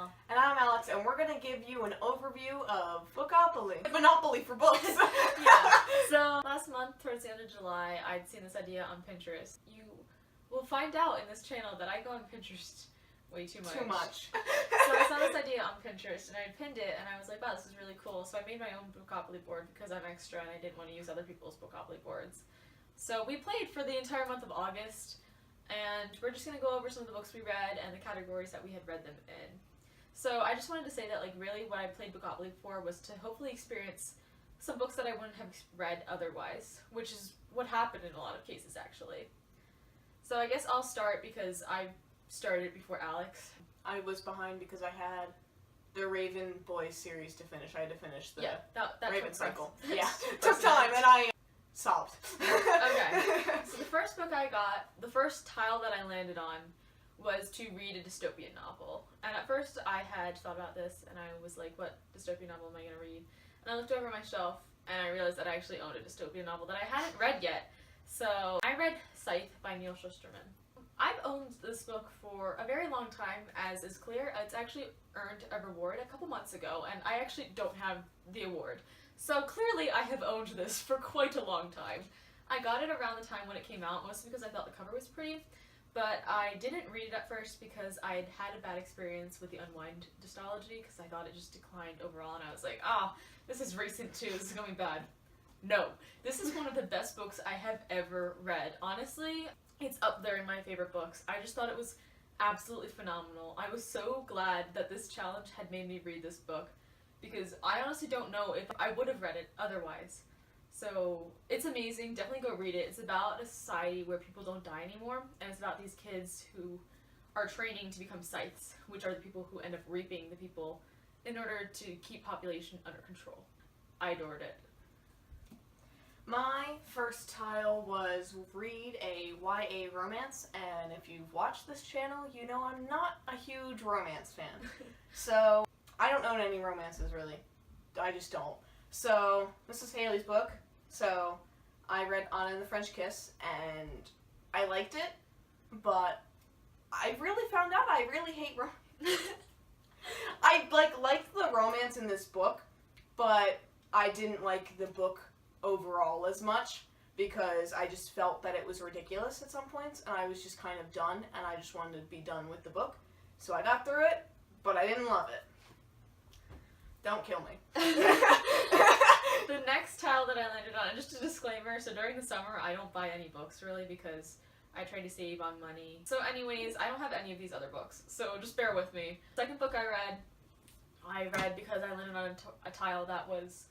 Danielle. And I'm Alex, and we're gonna give you an overview of Bookopoly. Monopoly for books. Yeah. So, last month, towards the end of July, I'd seen this idea on Pinterest. You will find out in this channel that I go on Pinterest way too much. Too much. So I saw this idea on Pinterest, and I pinned it, and I was like, wow, this is really cool. So I made my own Bookopoly board because I'm extra, and I didn't want to use other people's Bookopoly boards. So we played for the entire month of August, and we're just going to go over some of the books we read and the categories that we had read them in. So I just wanted to say that, like, really what I played Bookopoly for was to hopefully experience some books that I wouldn't have read otherwise, which is what happened in a lot of cases, actually. So I guess I'll start because I started before Alex. I was behind because I had the Raven Boys series to finish. I had to finish the that Raven took cycle. us. Yeah, took time, and I sobbed. Okay, so the first book I got, the first tile that I landed on, was to read a dystopian novel. And at first I had thought about this, and I was like, what dystopian novel am I going to read? And I looked over my shelf, and I realized that I actually owned a dystopian novel that I hadn't read yet. So I read Scythe by Neil Shusterman. I've owned this book for a very long time, as is clear. It's actually earned a reward a couple months ago, and I actually don't have the award. So clearly I have owned this for quite a long time. I got it around the time when it came out, mostly because I thought the cover was pretty, but I didn't read it at first because I had had a bad experience with the Unwind dystology, because I thought it just declined overall, and I was like, this is recent too, this is going to be bad. No, this is one of the best books I have ever read. Honestly, it's up there in my favorite books. I just thought it was absolutely phenomenal. I was so glad that this challenge had made me read this book, because I honestly don't know if I would have read it otherwise. So it's amazing. Definitely go read it. It's about a society where people don't die anymore, and it's about these kids who are training to become scythes, which are the people who end up reaping the people in order to keep population under control. I adored it. My first tile was read a YA romance, and if you've watched this channel, you know I'm not a huge romance fan. So, I don't own any romances, really. I just don't. So, this is Hailey's book. So, I read Anna and the French Kiss, and I liked it, but I really found out I really hate romance. I, liked the romance in this book, but I didn't like the book overall as much, because I just felt that it was ridiculous at some points, and I was just kind of done, and I just wanted to be done with the book. So I got through it, but I didn't love it. Don't kill me. The next tile that I landed on, and just a disclaimer, so during the summer I don't buy any books really, because I try to save on money. So anyways, I don't have any of these other books, so just bear with me. Second book I read because I landed on a tile that was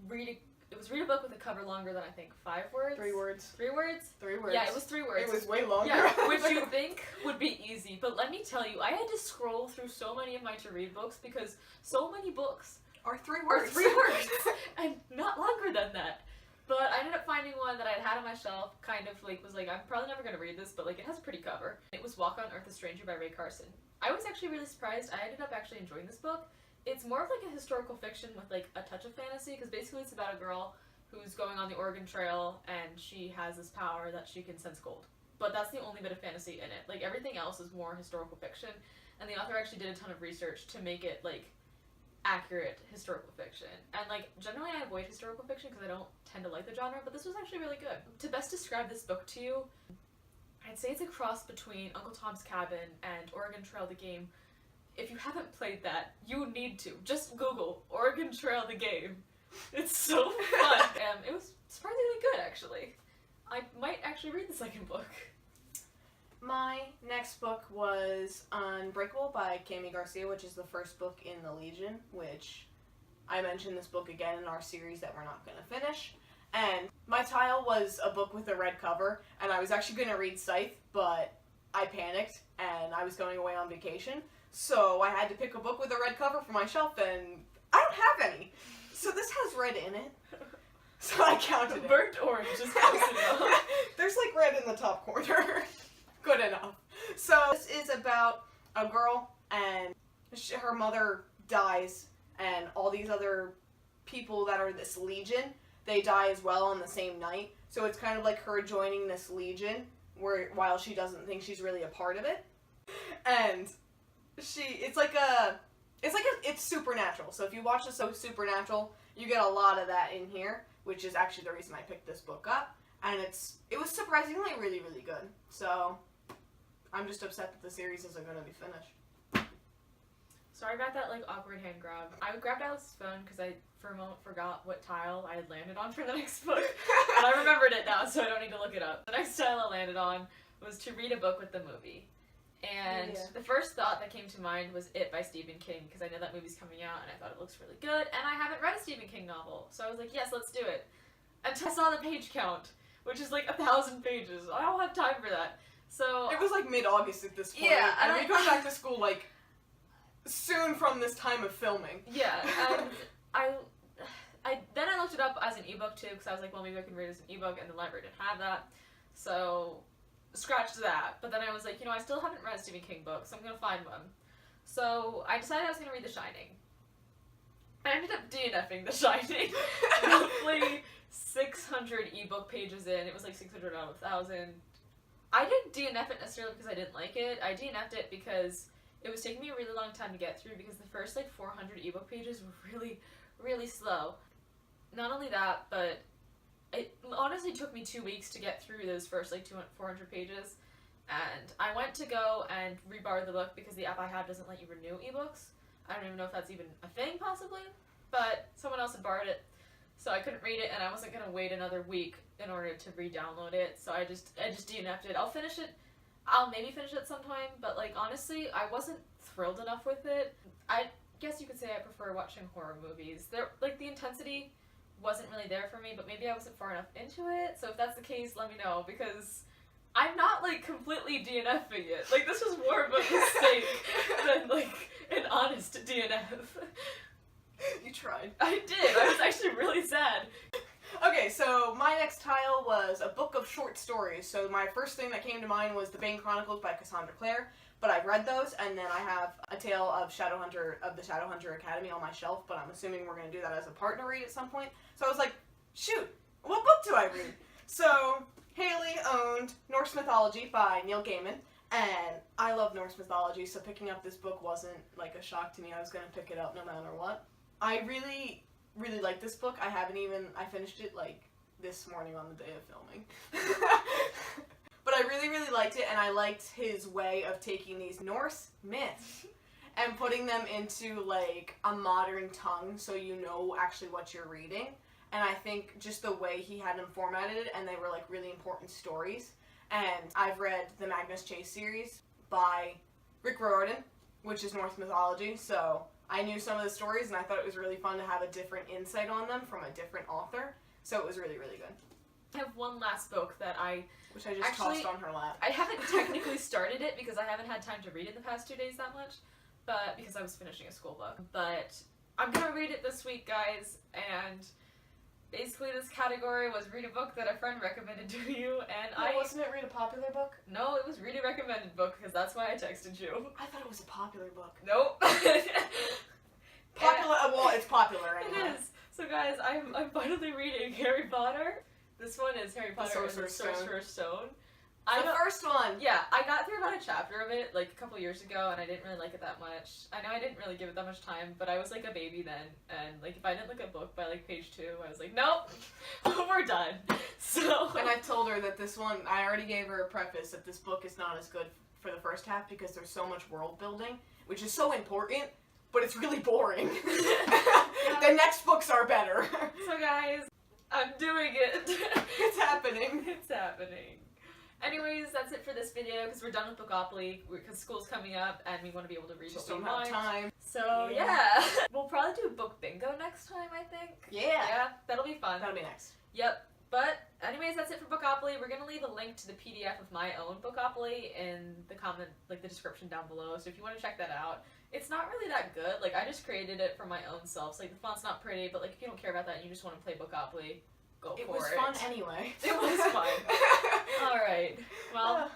read a book with a cover longer than I think 5 words? 3 words. 3 words? 3 words. Yeah, it was 3 words. It was way longer. Yeah, which you think would be easy, but let me tell you, I had to scroll through so many of my to-read books because so many books Are 3 words. 3 words, and not longer than that. But I ended up finding one that I'd had on my shelf, kind of was like, I'm probably never going to read this, but it has a pretty cover. It was Walk on Earth a Stranger by Ray Carson. I was actually really surprised. I ended up actually enjoying this book. It's more of a historical fiction with a touch of fantasy, because basically it's about a girl who's going on the Oregon Trail, and she has this power that she can sense gold. But that's the only bit of fantasy in it. Everything else is more historical fiction, and the author actually did a ton of research to make it, accurate historical fiction. And, generally I avoid historical fiction because I don't tend to like the genre, but this was actually really good. To best describe this book to you, I'd say it's a cross between Uncle Tom's Cabin and Oregon Trail the game. If you haven't played that, you need to. Just Google Oregon Trail the game. It's so fun. It was surprisingly good, actually. I might actually read the second book. My next book was Unbreakable by Kami Garcia, which is the first book in the Legion, which I mentioned this book again in our series that we're not going to finish. And my tile was a book with a red cover, and I was actually going to read Scythe, but I panicked, and I was going away on vacation, so I had to pick a book with a red cover for my shelf, and I don't have any. So this has red in it. So I counted it. Burnt orange is close enough. There's red in the top corner. Good enough. So this is about a girl, and her mother dies, and all these other people that are this legion, they die as well on the same night. So it's kind of like her joining this legion, while she doesn't think she's really a part of it. And it's supernatural. So if you watch the show Supernatural, you get a lot of that in here, which is actually the reason I picked this book up. And it was surprisingly really, really good. So I'm just upset that the series isn't going to be finished. So I got that like awkward hand grab. I grabbed Alice's phone because I for a moment forgot what tile I had landed on for the next book. And I remembered it now, so I don't need to look it up. The next tile I landed on was to read a book with the movie. And the first thought that came to mind was It by Stephen King, because I know that movie's coming out and I thought it looks really good, and I haven't read a Stephen King novel. So I was like, yes, let's do it. Until I saw the page count, which is like 1,000 pages. I don't have time for that. So it was like mid-August at this point. Yeah, and we go back to school like soon from this time of filming. Yeah, and then I looked it up as an ebook too, because I was like, well, maybe I can read it as an ebook, and the library didn't have that. So scratched that. But then I was like, I still haven't read a Stephen King book, so I'm gonna find one. So I decided I was gonna read The Shining. I ended up DNFing The Shining. Roughly 600 ebook pages in. It was like 600 out of 1,000. I didn't DNF it necessarily because I didn't like it. I DNF'd it because it was taking me a really long time to get through, because the first like 400 ebook pages were really, really slow. Not only that, but it honestly took me 2 weeks to get through those first like 400 pages. And I went to go and rebar the book because the app I have doesn't let you renew ebooks. I don't even know if that's even a thing, possibly, but someone else had borrowed it, so I couldn't read it, and I wasn't gonna wait another week in order to re-download it. So I just DNF'd it. I'll finish it. I'll maybe finish it at some time, but like honestly, I wasn't thrilled enough with it. I guess you could say I prefer watching horror movies. The intensity wasn't really there for me, but maybe I wasn't far enough into it. So if that's the case, let me know, because I'm not like completely DNFing it. Like, this was more of a mistake than like an honest DNF. You tried. I did. I was actually really sad. Okay, so my next tile was a book of short stories. So my first thing that came to mind was The Bane Chronicles by Cassandra Clare, but I've read those, and then I have A Tale of the Shadowhunter Academy on my shelf, but I'm assuming we're going to do that as a partner read at some point. So I was like, shoot, what book do I read? So Hailey owned Norse Mythology by Neil Gaiman, and I love Norse mythology, so picking up this book wasn't like a shock to me. I was going to pick it up no matter what. I really, really like this book. I finished it like this morning on the day of filming. But I really, really liked it, and I liked his way of taking these Norse myths and putting them into like a modern tongue so you know actually what you're reading. And I think just the way he had them formatted, and they were like really important stories. And I've read the Magnus Chase series by Rick Riordan, which is Norse mythology, so I knew some of the stories, and I thought it was really fun to have a different insight on them from a different author. So it was really, really good. I have one last book that which I just tossed on her lap. I haven't technically started it because I haven't had time to read it the past 2 days that much, but because I was finishing a school book. But I'm gonna read it this week, guys, and basically this category was read a book that a friend recommended to you, and Wasn't it read a popular book? No, it was read a recommended book, because that's why I texted you. I thought it was a popular book. Nope. Popular? Well, it's popular anyway. It is. So guys, I'm finally reading Harry Potter. This one is Harry Potter and the Sorcerer's Stone. The first one! Yeah, I got through about a chapter of it like a couple years ago, and I didn't really like it that much. I know I didn't really give it that much time, but I was like a baby then, and like if I didn't look at a book by like page 2, I was like, nope, we're done. So. And I told her that this one, I already gave her a preface that this book is not as good for the first half because there's so much world building, which is so important, but it's really boring. The next books are better. So guys, I'm doing it. It's happening. It's happening. Anyways, that's it for this video, because we're done with Bookopoly, because school's coming up, and we want to be able to read Just what we don't want. have time. So, yeah. We'll probably do book bingo next time, I think. Yeah. Yeah, that'll be fun. That'll be next. Yep. But, anyways, that's it for Bookopoly. We're going to leave a link to the PDF of my own Bookopoly in the comment, like the description down below, so if you want to check that out. It's not really that good. Like, I just created it for my own self, so like, the font's not pretty, but like, if you don't care about that and you just want to play Bookopoly, go for it. It was fun anyway. It was fun. Alright. Well,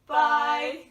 bye.